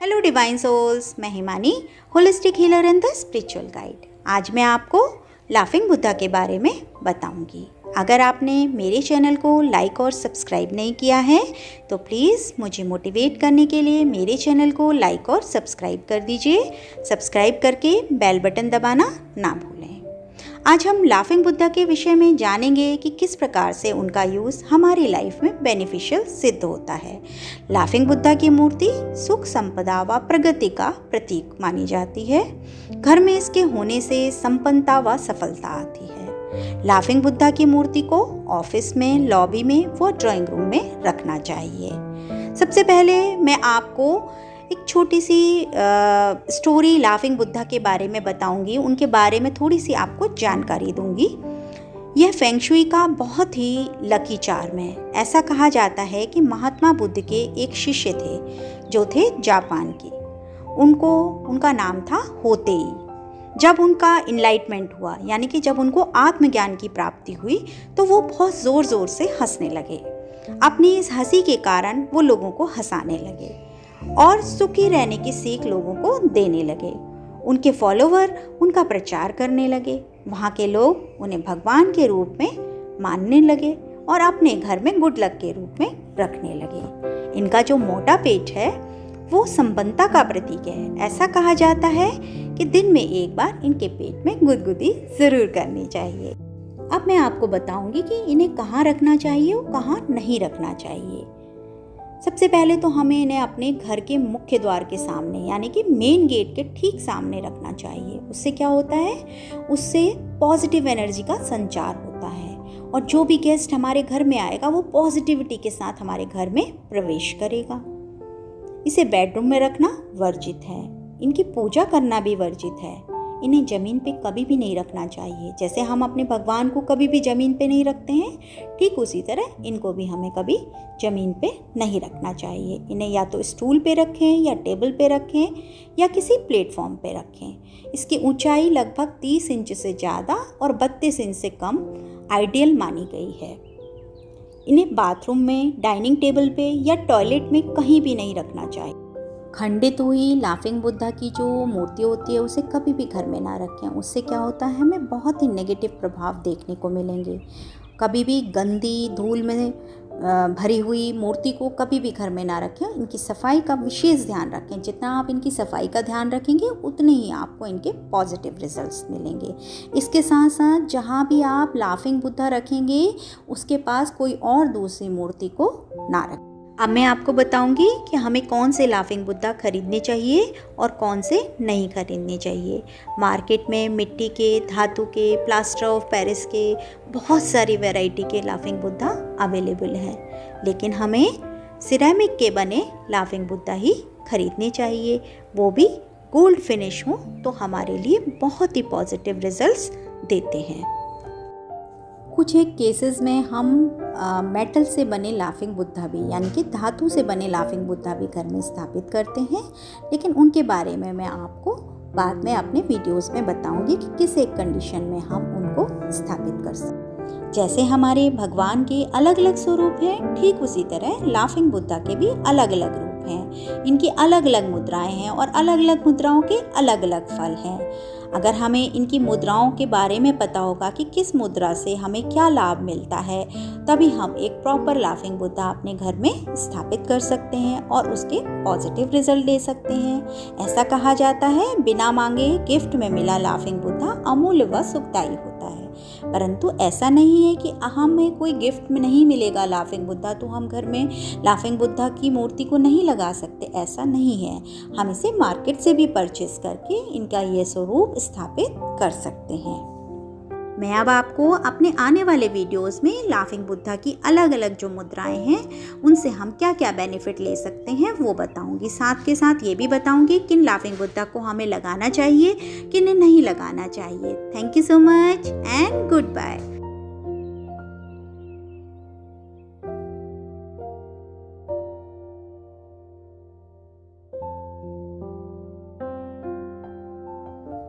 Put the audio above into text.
Hello divine souls, मैं Himani, holistic healer and the spiritual guide. आज मैं आपको लाफिंग बुद्धा के बारे में बताऊंगी। अगर आपने मेरे चैनल को लाइक और सब्सक्राइब नहीं किया है तो प्लीज़ मुझे मोटिवेट करने के लिए मेरे चैनल को लाइक और सब्सक्राइब कर दीजिए। सब्सक्राइब करके बेल बटन दबाना ना भूलें। आज हम लाफिंग बुद्धा के विषय में जानेंगे कि किस प्रकार से उनका यूज़ हमारी लाइफ में बेनिफिशियल सिद्ध होता है। लाफिंग बुद्धा की मूर्ति सुख, संपदा व प्रगति का प्रतीक मानी जाती है। घर में इसके होने से संपन्नता व सफलता आती है। लाफिंग बुद्धा की मूर्ति को ऑफिस में, लॉबी में व ड्राइंग रूम में रखना चाहिए। सबसे पहले मैं आपको एक छोटी सी स्टोरी लाफिंग बुद्धा के बारे में बताऊंगी। उनके बारे में थोड़ी सी आपको जानकारी दूंगी। यह फेंग शुई का बहुत ही लकी चार्म है। ऐसा कहा जाता है कि महात्मा बुद्ध के एक शिष्य थे जो थे जापान के। उनका नाम था होतेई। जब उनका इनलाइटमेंट हुआ, यानी कि जब उनको आत्मज्ञान की प्राप्ति हुई, तो वो बहुत ज़ोर ज़ोर से हंसने लगे। अपनी इस हंसी के कारण वो लोगों को हंसाने लगे और सुखी रहने की सीख लोगों को देने लगे। उनके फॉलोवर उनका प्रचार करने लगे। वहाँ के लोग उन्हें भगवान के रूप में मानने लगे और अपने घर में गुड लक के रूप में रखने लगे। इनका जो मोटा पेट है वो संपन्नता का प्रतीक है। ऐसा कहा जाता है कि दिन में एक बार इनके पेट में गुदगुदी ज़रूर करनी चाहिए। अब मैं आपको बताऊंगी कि इन्हें कहाँ रखना चाहिए और कहाँ नहीं रखना चाहिए। सबसे पहले तो हमें इन्हें अपने घर के मुख्य द्वार के सामने, यानी कि मेन गेट के ठीक सामने रखना चाहिए। उससे क्या होता है, उससे पॉजिटिव एनर्जी का संचार होता है और जो भी गेस्ट हमारे घर में आएगा वो पॉजिटिविटी के साथ हमारे घर में प्रवेश करेगा। इसे बेडरूम में रखना वर्जित है। इनकी पूजा करना भी वर्जित है। इन्हें ज़मीन पे कभी भी नहीं रखना चाहिए। जैसे हम अपने भगवान को कभी भी ज़मीन पे नहीं रखते हैं, ठीक उसी तरह इनको भी हमें कभी ज़मीन पे नहीं रखना चाहिए। इन्हें या तो स्टूल पे रखें या टेबल पे रखें या किसी प्लेटफॉर्म पे रखें। इसकी ऊंचाई लगभग 30 इंच से ज़्यादा और 32 इंच से कम आइडियल मानी गई है। इन्हें बाथरूम में, डाइनिंग टेबल पे या टॉयलेट में कहीं भी नहीं रखना चाहिए। खंडित हुई लाफिंग बुद्धा की जो मूर्ति होती है उसे कभी भी घर में ना रखें। उससे क्या होता है, हमें बहुत ही नेगेटिव प्रभाव देखने को मिलेंगे। कभी भी गंदी, धूल में भरी हुई मूर्ति को कभी भी घर में ना रखें। इनकी सफाई का विशेष ध्यान रखें। जितना आप इनकी सफाई का ध्यान रखेंगे उतने ही आपको इनके पॉजिटिव रिजल्ट्स मिलेंगे। इसके साथ साथ जहाँ भी आप लाफिंग बुद्धा रखेंगे उसके पास कोई और दूसरी मूर्ति को ना रखें। अब मैं आपको बताऊंगी कि हमें कौन से लाफिंग बुद्धा खरीदने चाहिए और कौन से नहीं खरीदने चाहिए। मार्केट में मिट्टी के, धातु के, प्लास्टर ऑफ पेरिस के बहुत सारी वैरायटी के लाफिंग बुद्धा अवेलेबल हैं, लेकिन हमें सिरेमिक के बने लाफिंग बुद्धा ही खरीदने चाहिए। वो भी गोल्ड फिनिश हो तो हमारे लिए बहुत ही पॉजिटिव रिजल्ट्स देते हैं। कुछ एक केसेस में हम मेटल से बने लाफिंग बुद्धा भी, यानी कि धातु से बने लाफिंग बुद्धा भी घर में स्थापित करते हैं, लेकिन उनके बारे में मैं आपको बाद में अपने वीडियोस में बताऊंगी कि किस एक कंडीशन में हम उनको स्थापित कर सकते। जैसे हमारे भगवान के अलग अलग स्वरूप हैं, ठीक उसी तरह लाफिंग बुद्धा के भी अलग अलग रूप हैं। इनकी अलग अलग मुद्राएं हैं और अलग अलग मुद्राओं के अलग अलग फल हैं। अगर हमें इनकी मुद्राओं के बारे में पता होगा कि किस मुद्रा से हमें क्या लाभ मिलता है, तभी हम एक प्रॉपर लाफिंग बुद्धा अपने घर में स्थापित कर सकते हैं और उसके पॉजिटिव रिजल्ट ले सकते हैं। ऐसा कहा जाता है, बिना मांगे गिफ्ट में मिला लाफिंग बुद्धा अमूल्य व सुखदायी होता है। परंतु ऐसा नहीं है कि हमें कोई गिफ्ट में नहीं मिलेगा लाफिंग बुद्धा तो हम घर में लाफिंग बुद्धा की मूर्ति को नहीं लगा सकते। ऐसा नहीं है। हम इसे मार्केट से भी परचेस करके इनका ये स्वरूप स्थापित कर सकते हैं। मैं अब आपको अपने आने वाले वीडियोस में लाफिंग बुद्धा की अलग अलग जो मुद्राएं हैं उनसे हम क्या क्या बेनिफिट ले सकते हैं वो बताऊंगी। साथ के साथ ये भी बताऊंगी किन लाफिंग बुद्धा को हमें लगाना चाहिए, किन्हें नहीं लगाना चाहिए। Thank you so much and good bye.